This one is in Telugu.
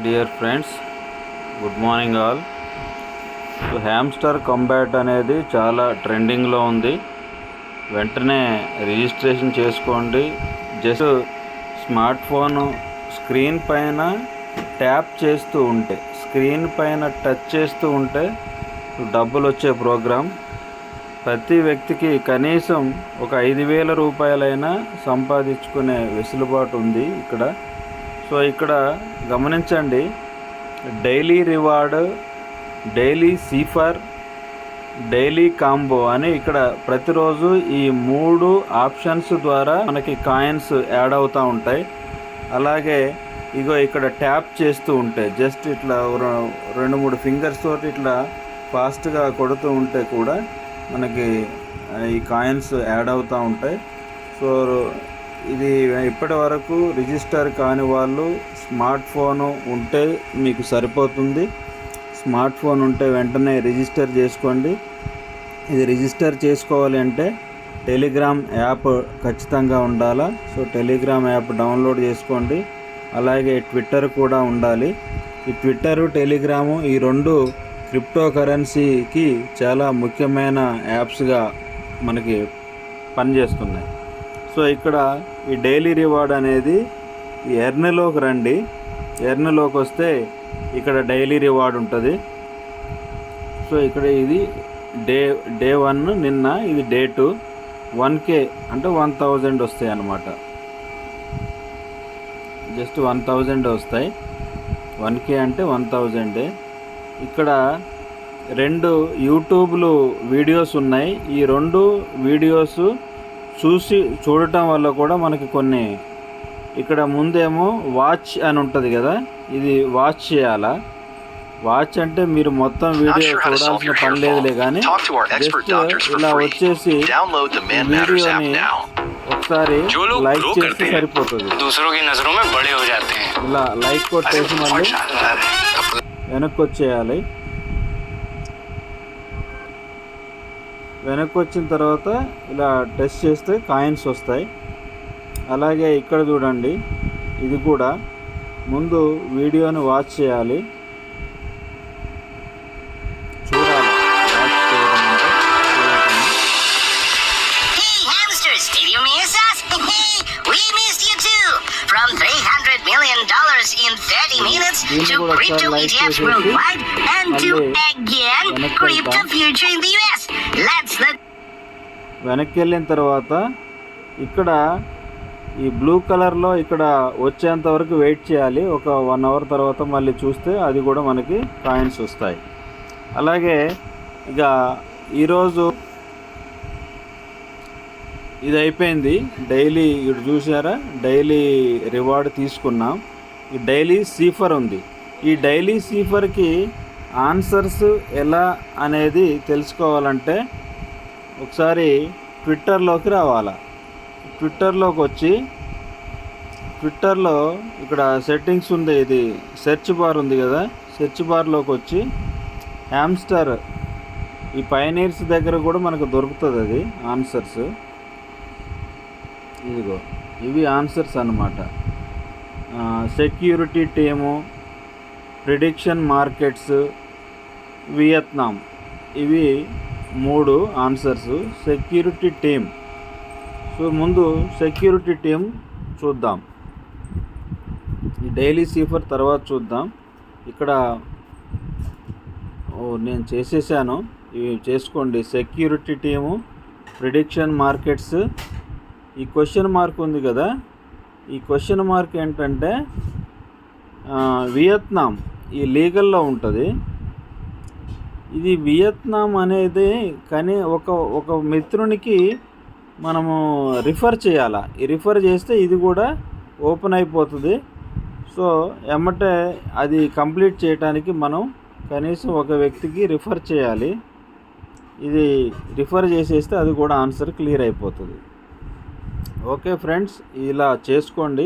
Dear friends, good morning all. Hamster combat అనేది చాలా ట్రెండింగ్లో ఉంది. వెంటనే రిజిస్ట్రేషన్ చేసుకోండి. జస్ట్ స్మార్ట్ ఫోన్ స్క్రీన్ పైన ట్యాప్ చేస్తూ ఉంటే, స్క్రీన్ పైన టచ్ చేస్తూ ఉంటే డబ్బులు వచ్చే ప్రోగ్రాం. ప్రతి వ్యక్తికి కనీసం ఒక 5,000 రూపాయలైనా సంపాదించుకునే వెసులుబాటు ఉంది ఇక్కడ. సో ఇక్కడ గమనించండి, daily reward, daily సీఫర్, daily combo అని ఇక్కడ ప్రతిరోజు ఈ 3 ఆప్షన్స్ ద్వారా మనకి కాయిన్స్ యాడ్ అవుతూ ఉంటాయి. అలాగే ఇగో ఇక్కడ ట్యాప్ చేస్తూ ఉంటే, జస్ట్ ఇట్లా 2-3 ఫింగర్స్ తోటి ఇట్లా ఫాస్ట్గా కొడుతూ ఉంటే కూడా మనకి ఈ కాయిన్స్ యాడ్ అవుతూ ఉంటాయి. సో ఇది ఇప్పటి వరకు రిజిస్టర్ కాని వాళ్ళు స్మార్ట్ ఫోను ఉంటే మీకు సరిపోతుంది. స్మార్ట్ ఫోన్ ఉంటే వెంటనే రిజిస్టర్ చేసుకోండి. ఇది రిజిస్టర్ చేసుకోవాలి అంటే టెలిగ్రామ్ యాప్ ఖచ్చితంగా ఉండాలా. సో టెలిగ్రామ్ యాప్ డౌన్లోడ్ చేసుకోండి. అలాగే ట్విట్టర్ కూడా ఉండాలి. ఈ ట్విట్టరు, టెలిగ్రాము ఈ 2 క్రిప్టో కరెన్సీకి చాలా ముఖ్యమైన యాప్స్గా మనకి పనిచేస్తున్నాయి. సో ఇక్కడ ఈ డైలీ రివార్డ్ అనేది ఈ ఎర్న్లోకి రండి. ఎర్న్లోకి వస్తే ఇక్కడ డైలీ రివార్డ్ ఉంటుంది. సో ఇక్కడ ఇది డే 1, నిన్న ఇది డే 2. 1K అంటే 1000 వస్తాయి అన్నమాట. జస్ట్ 1000 వస్తాయి. 1K అంటే 1000. ఇక్కడ 2 యూట్యూబ్లు వీడియోస్ ఉన్నాయి. ఈ 2 వీడియోస్ చూడటం వల్ల కూడా మనకి కొన్ని, ఇక్కడ ముందేమో వాచ్ అని ఉంటుంది కదా, ఇది వాచ్ చేయాలా. వాచ్ అంటే మీరు మొత్తం వీడియో చూడాల్సిన పని లేదులే, కానీ జస్ట్ ఇలా వచ్చేసి వీడియోని ఒకసారి లైక్ చేస్తే సరిపోతుంది. ఇలా లైక్ కొట్టేసి మళ్ళీ వెనక్కి వచ్చేయాలి. వెనక్కి వచ్చిన తర్వాత ఇలా టెస్ట్ చేస్తే కాయిన్స్ వస్తాయి. అలాగే ఇక్కడ చూడండి, ఇది కూడా ముందు వీడియోని వాచ్ చేయాలి, చూడాలి. వాచ్ చేయడం అంటే in 30 minutes to crypto ETFs worldwide and to again crypto future in the US. Let's look. వెనక్కి వెళ్ళిన తర్వాత ఇక్కడ ఈ బ్లూ కలర్లో ఇక్కడ వచ్చేంత వరకు వెయిట్ చేయాలి. ఒక 1 అవర్ తర్వాత మళ్ళీ చూస్తే అది కూడా మనకి కాయిన్స్ వస్తాయి. అలాగే ఇక ఈరోజు ఇది అయిపోయింది. డైలీ ఇటు చూసారా, డైలీ రివార్డ్ తీసుకున్నాం. ఈ డైలీ సీఫర్ ఉంది. ఈ డైలీ సీఫర్కి ఆన్సర్స్ ఎలా అనేది తెలుసుకోవాలంటే ఒకసారి ట్విట్టర్లోకి రావాలా. ట్విట్టర్లోకి వచ్చి, ట్విట్టర్లో ఇక్కడ సెట్టింగ్స్ ఉంది, ఇది సెర్చ్ బార్ ఉంది కదా, సెర్చ్ బార్లోకి వచ్చి హ్యామ్స్టర్, ఈ పైనీర్స్ దగ్గర కూడా మనకు దొరుకుతుంది అది ఆన్సర్స్. ఇదిగో ఇవి ఆన్సర్స్ అన్నమాట. Security team, prediction markets, Vietnam, ఇవి 3 ఆన్సర్స్. Security team. సో ముందు సెక్యూరిటీ టీమ్ చూద్దాం. ఈ డైలీ సీఫర్ తర్వాత చూద్దాం. ఇక్కడ నేను చేసేసాను, ఇవి చేసుకోండి. Security team, prediction markets. ఈ క్వశ్చన్ మార్క్ ఉంది కదా, ఈ క్వశ్చన్ మార్క్ ఏంటంటే వియత్నాం ఈ లీగల్లో ఉంటుంది. ఇది వియత్నాం అనేది కానీ ఒక మిత్రునికి మనము రిఫర్ చేయాలా. ఈ రిఫర్ చేస్తే ఇది కూడా ఓపెన్ అయిపోతుంది. సో ఎమ్మటే అది కంప్లీట్ చేయడానికి మనం కనీసం ఒక వ్యక్తికి రిఫర్ చేయాలి. ఇది రిఫర్ చేసేస్తే అది కూడా ఆన్సర్ క్లియర్ అయిపోతుంది. ఓకే ఫ్రెండ్స్, ఇలా చేసుకోండి.